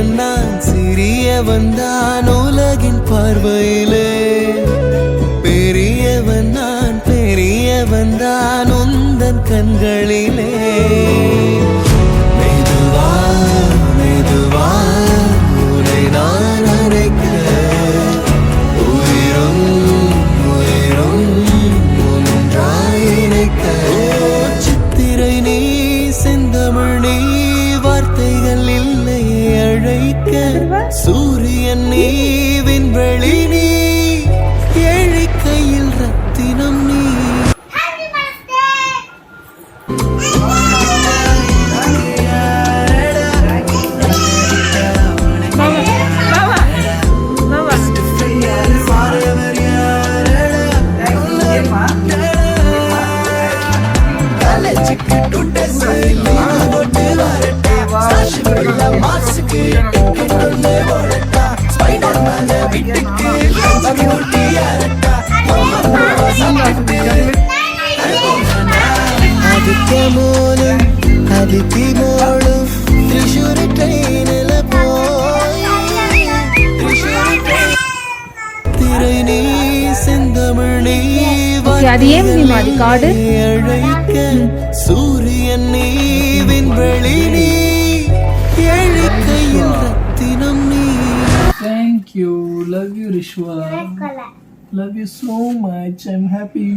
பெரியவன் நான் சிறியவன் தான் உலகின் பார்வையிலே. பெரியவன் நான் பெரியவன் தான் உந்தன் கண்களிலே. மெதுவா மெதுவா உன்னை நான் அழைக்க உயிரும் உயிரும் ஒன்றாய் இணைக்க. சித்திரை நீ செந்தமிழ் நீ வார்த்தைகள் இல்லை அழைக்க. சூரியன் நீ விண்வெளி நீ ஏழை கையில் ரத்தினம் நீ. அது ஏன் மாறி காடு அழைக்க. சூரியன் நீ விண்வெளி நீ ஏழை கையில் ரத்தினம் நீ. Thank you. Love you, Rishwa. Love you so much. I'm happy.